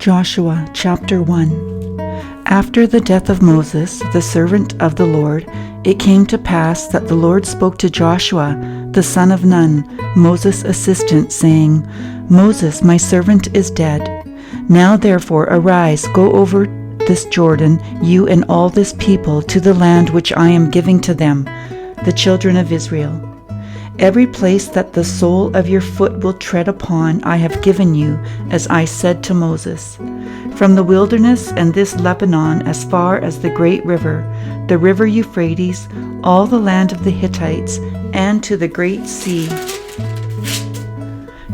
Joshua chapter 1. After the death of Moses, the servant of the Lord, it came to pass that the Lord spoke to Joshua, the son of Nun, Moses' assistant, saying, Moses, my servant, is dead. Now therefore arise, go over this Jordan, you and all this people, to the land which I am giving to them, the children of Israel. Every place that the sole of your foot will tread upon I have given you, as I said to Moses. From the wilderness and this Lebanon as far as the great river, the river Euphrates, all the land of the Hittites, and to the great sea,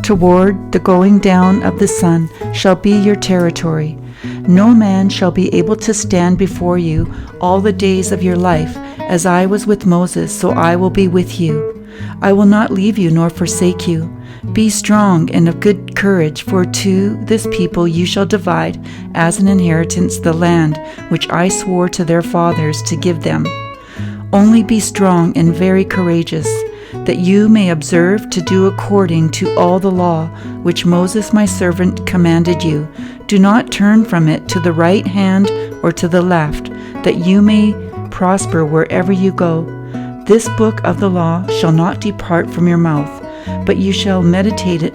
toward the going down of the sun, shall be your territory. No man shall be able to stand before you all the days of your life. As I was with Moses, so I will be with you. I will not leave you nor forsake you. Be strong and of good courage, for to this people you shall divide as an inheritance the land which I swore to their fathers to give them. Only be strong and very courageous, that you may observe to do according to all the law which Moses my servant commanded you. Do not turn from it to the right hand or to the left, that you may prosper wherever you go. This book of the law shall not depart from your mouth, but you shall meditate it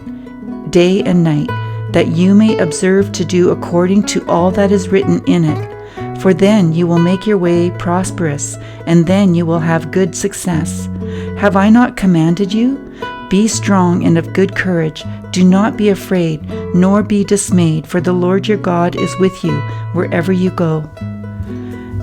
day and night, that you may observe to do according to all that is written in it. For then you will make your way prosperous, and then you will have good success. Have I not commanded you? Be strong and of good courage. Do not be afraid, nor be dismayed, for the Lord your God is with you wherever you go.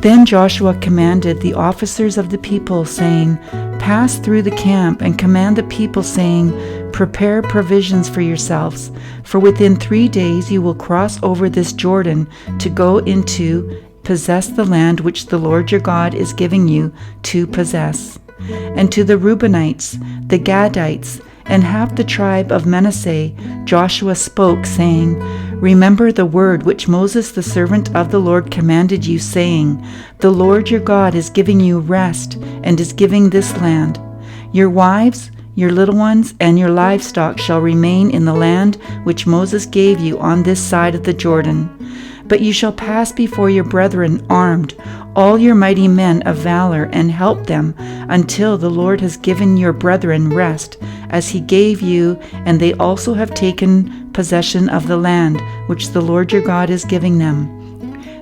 Then Joshua commanded the officers of the people, saying, Pass through the camp and command the people, saying, Prepare provisions for yourselves, for within 3 days you will cross over this Jordan to go into possess the land which the Lord your God is giving you to possess. And to the Reubenites, the Gadites, and half the tribe of Manasseh, Joshua spoke, saying, Remember the word which Moses the servant of the Lord commanded you, saying, The Lord your God is giving you rest, and is giving this land. Your wives, your little ones, and your livestock shall remain in the land which Moses gave you on this side of the Jordan. But you shall pass before your brethren armed, all your mighty men of valor, and help them, until the Lord has given your brethren rest, as he gave you, and they also have taken possession of the land which the Lord your God is giving them.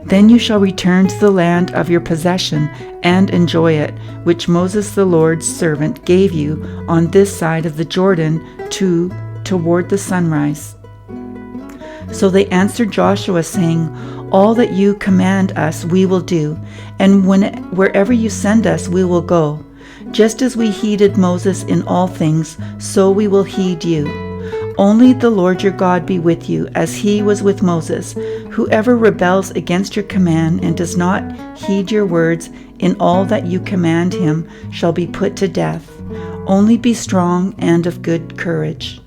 Then you shall return to the land of your possession, and enjoy it, which Moses the Lord's servant gave you on this side of the Jordan toward the sunrise. So they answered Joshua, saying, All that you command us we will do, and wherever you send us we will go. Just as we heeded Moses in all things, so we will heed you. Only the Lord your God be with you, as he was with Moses. Whoever rebels against your command and does not heed your words in all that you command him shall be put to death. Only be strong and of good courage.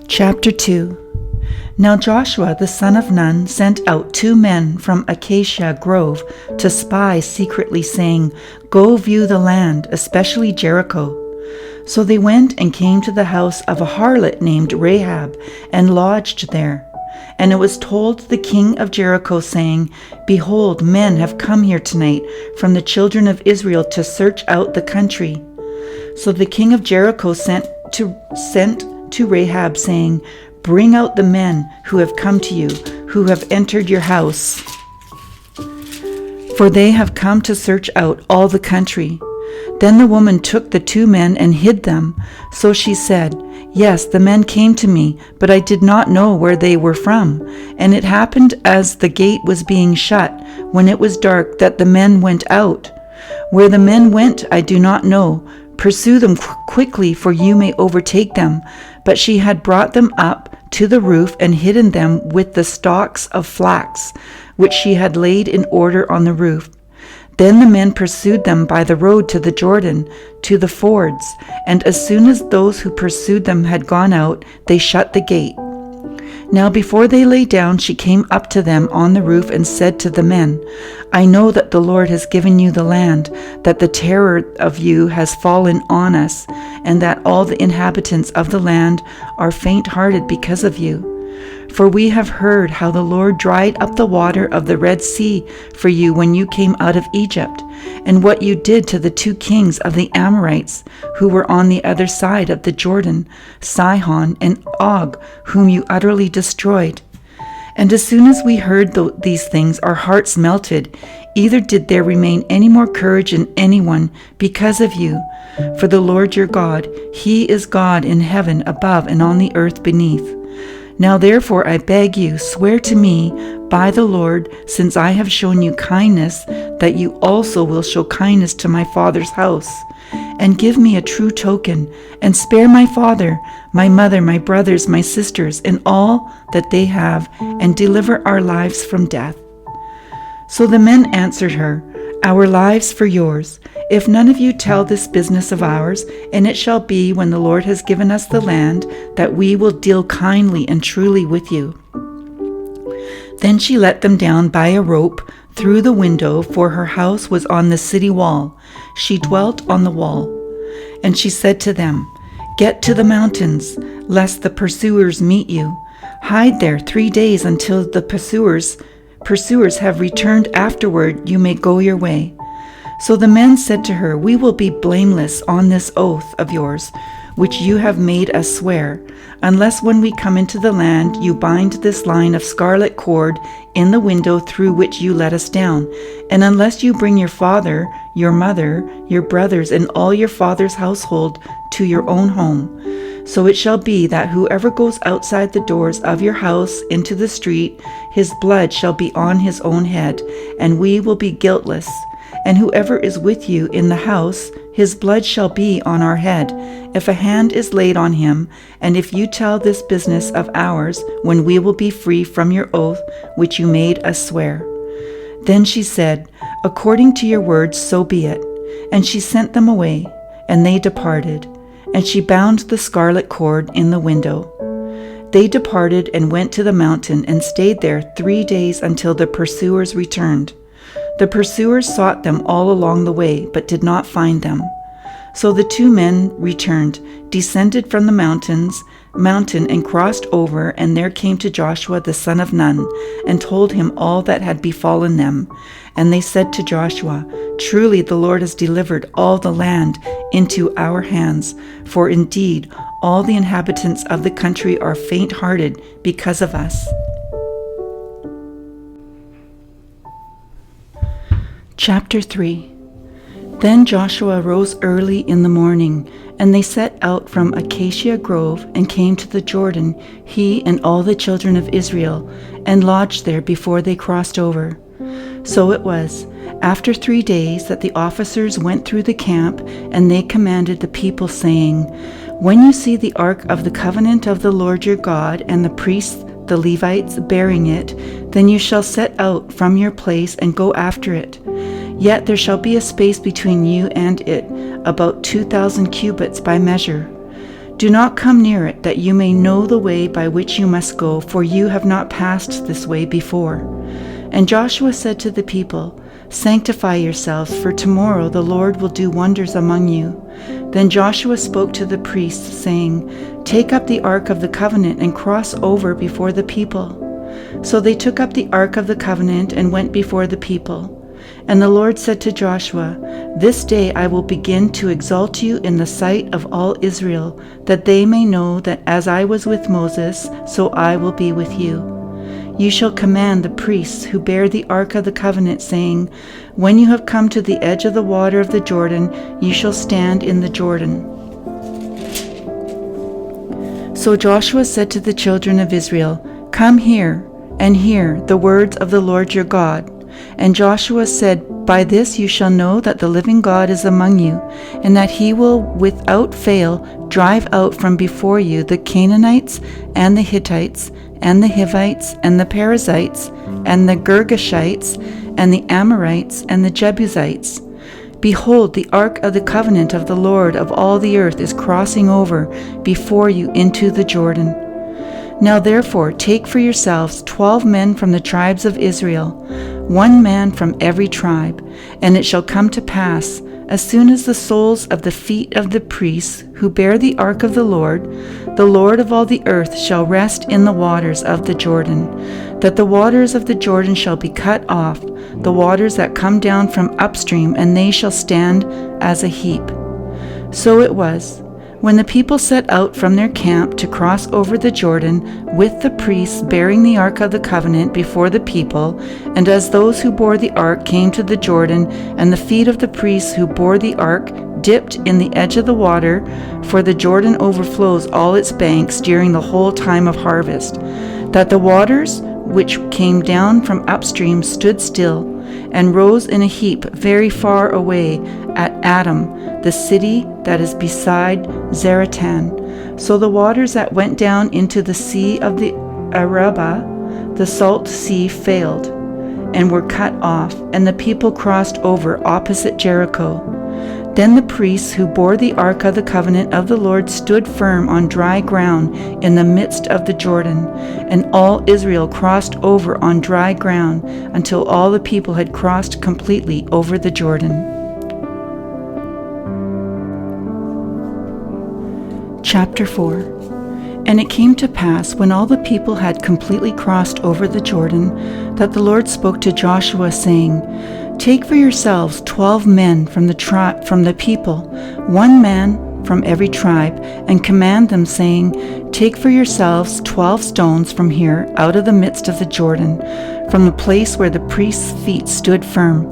Chapter 2. Now Joshua the son of Nun sent out 2 men from Acacia Grove to spy secretly, saying, Go view the land, especially Jericho. So they went and came to the house of a harlot named Rahab, and lodged there. And it was told the king of Jericho, saying, Behold, men have come here tonight from the children of Israel to search out the country. So the king of Jericho sent to Rahab, saying, Bring out the men who have come to you, who have entered your house, for they have come to search out all the country. Then the woman took the 2 men and hid them. So she said, Yes, the men came to me, but I did not know where they were from. And it happened as the gate was being shut, when it was dark, that the men went out. Where the men went I do not know. Pursue them quickly, for you may overtake them. But she had brought them up to the roof and hidden them with the stalks of flax, which she had laid in order on the roof. Then the men pursued them by the road to the Jordan, to the fords, and as soon as those who pursued them had gone out, they shut the gate. Now before they lay down, she came up to them on the roof and said to the men, I know that the Lord has given you the land, that the terror of you has fallen on us, and that all the inhabitants of the land are faint-hearted because of you. For we have heard how the Lord dried up the water of the Red Sea for you when you came out of Egypt, and what you did to the 2 kings of the Amorites, who were on the other side of the Jordan, Sihon and Og, whom you utterly destroyed. And as soon as we heard these things, our hearts melted, either did there remain any more courage in anyone because of you. For the Lord your God, He is God in heaven above and on the earth beneath. Now therefore I beg you, swear to me by the Lord, since I have shown you kindness, that you also will show kindness to my father's house, and give me a true token, and spare my father, my mother, my brothers, my sisters, and all that they have, and deliver our lives from death. So the men answered her, Our lives for yours. If none of you tell this business of ours, and it shall be when the Lord has given us the land, that we will deal kindly and truly with you. Then she let them down by a rope through the window, for her house was on the city wall. She dwelt on the wall. And she said to them, Get to the mountains, lest the pursuers meet you. Hide there 3 days until the pursuers have returned. Afterward you may go your way. So the men said to her, We will be blameless on this oath of yours, which you have made us swear, unless when we come into the land you bind this line of scarlet cord in the window through which you let us down, and unless you bring your father, your mother, your brothers, and all your father's household to your own home. So it shall be that whoever goes outside the doors of your house into the street, his blood shall be on his own head, and we will be guiltless. And whoever is with you in the house, his blood shall be on our head, if a hand is laid on him, and if you tell this business of ours, when we will be free from your oath which you made us swear. Then she said, According to your words, so be it. And she sent them away, and they departed, and she bound the scarlet cord in the window. They departed and went to the mountain, and stayed there 3 days until the pursuers returned. The pursuers sought them all along the way, but did not find them. So the 2 men returned, descended from the mountain, and crossed over, and there came to Joshua the son of Nun, and told him all that had befallen them. And they said to Joshua, Truly the Lord has delivered all the land into our hands, for indeed all the inhabitants of the country are faint-hearted because of us. Chapter 3. Then Joshua rose early in the morning, and they set out from Acacia Grove and came to the Jordan, he and all the children of Israel, and lodged there before they crossed over. So it was, after 3 days, that the officers went through the camp, and they commanded the people, saying, When you see the ark of the covenant of the Lord your God, and the priests, the Levites, bearing it, then you shall set out from your place and go after it. Yet there shall be a space between you and it, about 2,000 cubits by measure. Do not come near it, that you may know the way by which you must go, for you have not passed this way before. And Joshua said to the people, Sanctify yourselves, for tomorrow the Lord will do wonders among you. Then Joshua spoke to the priests, saying, Take up the ark of the covenant and cross over before the people. So they took up the ark of the covenant and went before the people. And the Lord said to Joshua, This day I will begin to exalt you in the sight of all Israel, that they may know that as I was with Moses, so I will be with you. You shall command the priests who bear the ark of the covenant, saying, When you have come to the edge of the water of the Jordan, you shall stand in the Jordan. So Joshua said to the children of Israel, Come here, and hear the words of the Lord your God. And Joshua said, By this you shall know that the living God is among you, and that he will without fail drive out from before you the Canaanites, and the Hittites, and the Hivites, and the Perizzites, and the Girgashites, and the Amorites, and the Jebusites. Behold, the ark of the covenant of the Lord of all the earth is crossing over before you into the Jordan. Now therefore take for yourselves 12 men from the tribes of Israel, 1 man from every tribe. And it shall come to pass, as soon as the soles of the feet of the priests who bear the ark of the Lord of all the earth, shall rest in the waters of the Jordan, that the waters of the Jordan shall be cut off, the waters that come down from upstream, and they shall stand as a heap. So it was, when the people set out from their camp to cross over the Jordan, with the priests bearing the ark of the covenant before the people, and as those who bore the ark came to the Jordan, and the feet of the priests who bore the ark dipped in the edge of the water, for the Jordan overflows all its banks during the whole time of harvest, that the waters which came down from upstream stood still, and rose in a heap very far away at Adam, the city that is beside Zaratan. So the waters that went down into the sea of the Arabah, the salt sea, failed, and were cut off, and the people crossed over opposite Jericho. Then the priests who bore the ark of the covenant of the Lord stood firm on dry ground in the midst of the Jordan, and all Israel crossed over on dry ground until all the people had crossed completely over the Jordan. Chapter 4. And it came to pass, when all the people had completely crossed over the Jordan, that the Lord spoke to Joshua, saying, Take for yourselves 12 men from the people, 1 man from every tribe, and command them, saying, Take for yourselves 12 stones from here, out of the midst of the Jordan, from the place where the priest's feet stood firm.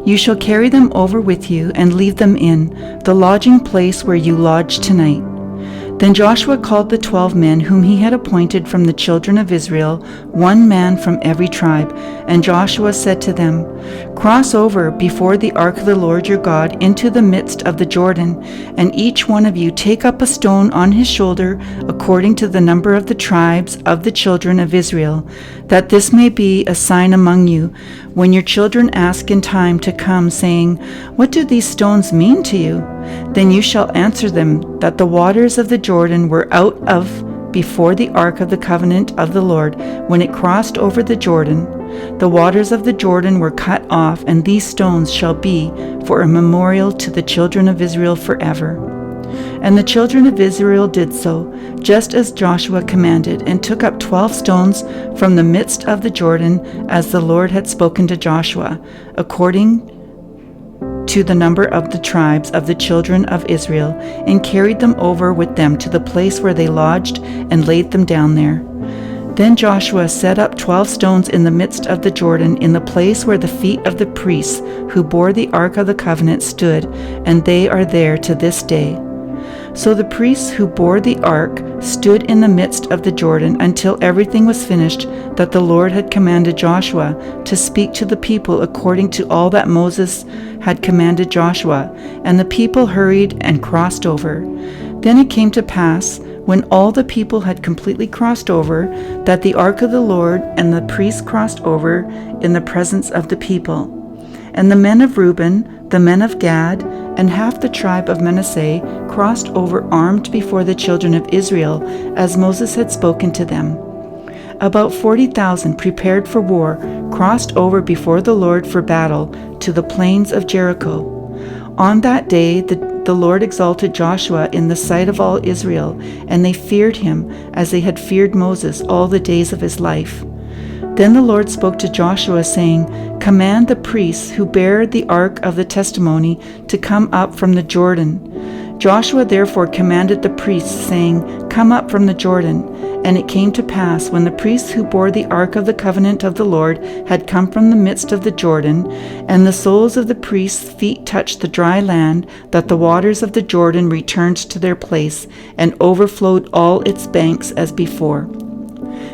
You shall carry them over with you, and leave them in the lodging place where you lodge tonight. Then Joshua called the 12 men whom he had appointed from the children of Israel, 1 man from every tribe. And Joshua said to them, Cross over before the ark of the Lord your God into the midst of the Jordan, and each one of you take up a stone on his shoulder according to the number of the tribes of the children of Israel, that this may be a sign among you, when your children ask in time to come, saying, What do these stones mean to you? Then you shall answer them, that the waters of the Jordan were out of before the ark of the covenant of the Lord, when it crossed over the Jordan. The waters of the Jordan were cut off, and these stones shall be for a memorial to the children of Israel forever. And the children of Israel did so, just as Joshua commanded, and took up 12 stones from the midst of the Jordan, as the Lord had spoken to Joshua, according to the number of the tribes of the children of Israel, and carried them over with them to the place where they lodged, and laid them down there. Then Joshua set up 12 stones in the midst of the Jordan, in the place where the feet of the priests who bore the ark of the covenant stood, and they are there to this day. So the priests who bore the ark stood in the midst of the Jordan until everything was finished that the Lord had commanded Joshua to speak to the people according to all that Moses had commanded Joshua. And the people hurried and crossed over. Then it came to pass, when all the people had completely crossed over, that the ark of the Lord and the priests crossed over in the presence of the people. And the men of Reuben, the men of Gad, and half the tribe of Manasseh crossed over armed before the children of Israel, as Moses had spoken to them. About 40,000 prepared for war crossed over before the Lord for battle to the plains of Jericho. On that day the Lord exalted Joshua in the sight of all Israel, and they feared him as they had feared Moses all the days of his life. Then the Lord spoke to Joshua, saying, Command the priests who bear the ark of the testimony to come up from the Jordan. Joshua therefore commanded the priests, saying, Come up from the Jordan. And it came to pass, when the priests who bore the ark of the covenant of the Lord had come from the midst of the Jordan, and the soles of the priests' feet touched the dry land, that the waters of the Jordan returned to their place, and overflowed all its banks as before.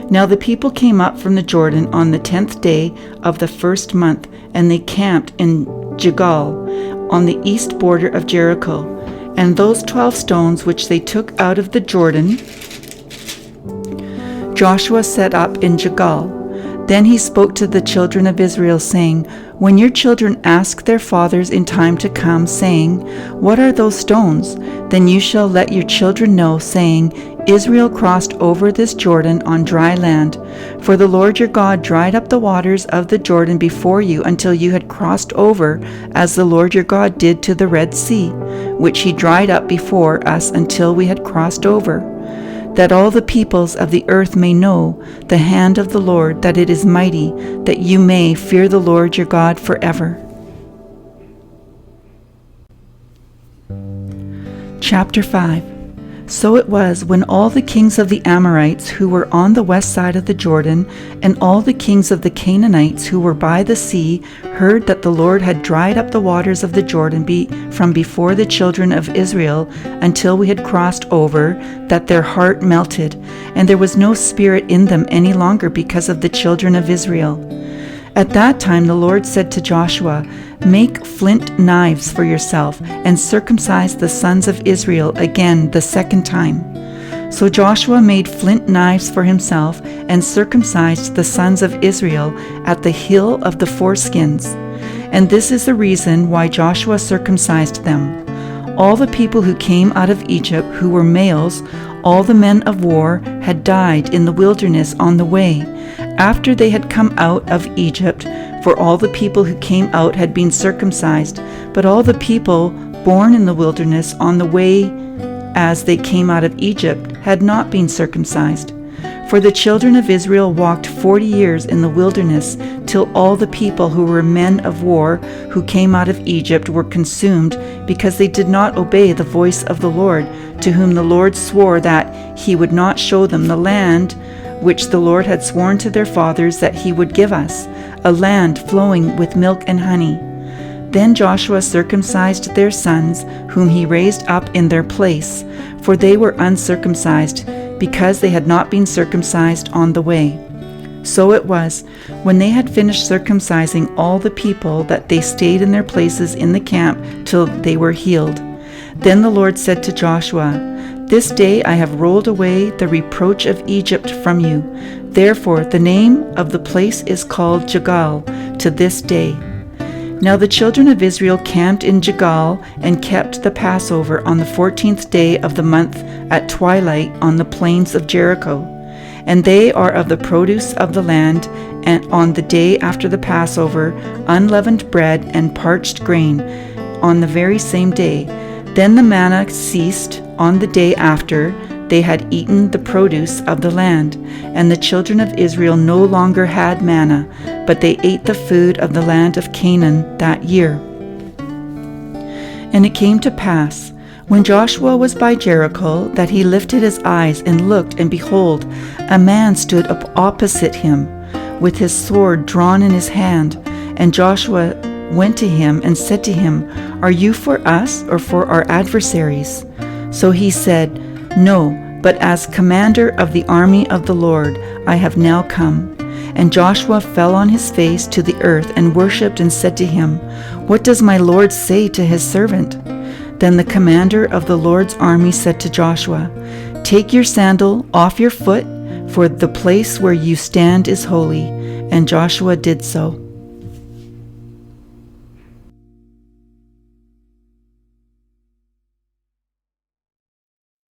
Now the people came up from the Jordan on the 10th day of the first month, and they camped in Gilgal, on the east border of Jericho. And those 12 stones which they took out of the Jordan, Joshua set up in Gilgal. Then he spoke to the children of Israel, saying, When your children ask their fathers in time to come, saying, What are those stones? Then you shall let your children know, saying, Israel crossed over this Jordan on dry land. For the Lord your God dried up the waters of the Jordan before you until you had crossed over, as the Lord your God did to the Red Sea, which he dried up before us until we had crossed over. That all the peoples of the earth may know the hand of the Lord, that it is mighty, that you may fear the Lord your God forever. Chapter 5. So it was, when all the kings of the Amorites who were on the west side of the Jordan, and all the kings of the Canaanites who were by the sea, heard that the Lord had dried up the waters of the Jordan from before the children of Israel until we had crossed over, that their heart melted, and there was no spirit in them any longer because of the children of Israel. At that time the Lord said to Joshua, "Make flint knives for yourself, and circumcise the sons of Israel again the second time." So Joshua made flint knives for himself, and circumcised the sons of Israel at the hill of the foreskins. And this is the reason why Joshua circumcised them. All the people who came out of Egypt, who were males, all the men of war, had died in the wilderness on the way, after they had come out of Egypt, for all the people who came out had been circumcised, but all the people born in the wilderness on the way as they came out of Egypt had not been circumcised. For the children of Israel walked 40 years in the wilderness, till all the people who were men of war who came out of Egypt were consumed, because they did not obey the voice of the Lord, to whom the Lord swore that he would not show them the land which the Lord had sworn to their fathers that he would give us, a land flowing with milk and honey. Then Joshua circumcised their sons, whom he raised up in their place, for they were uncircumcised, because they had not been circumcised on the way. So it was, when they had finished circumcising all the people, that they stayed in their places in the camp till they were healed. Then the Lord said to Joshua, "This day I have rolled away the reproach of Egypt from you." Therefore the name of the place is called Gilgal to this day. Now the children of Israel camped in Gilgal, and kept the Passover on the 14th day of the month at twilight on the plains of Jericho. And they are of the produce of the land, and on the day after the Passover, unleavened bread and parched grain on the very same day. Then the manna ceased on the day after they had eaten the produce of the land, and the children of Israel no longer had manna, but they ate the food of the land of Canaan that year. And it came to pass, when Joshua was by Jericho, that he lifted his eyes and looked, and behold, a man stood up opposite him, with his sword drawn in his hand. And Joshua went to him and said to him, "Are you for us or for our adversaries?" So he said, "No, but as commander of the army of the Lord, I have now come." And Joshua fell on his face to the earth and worshipped, and said to him, "What does my Lord say to his servant?" Then the commander of the Lord's army said to Joshua, "Take your sandal off your foot, for the place where you stand is holy." And Joshua did so.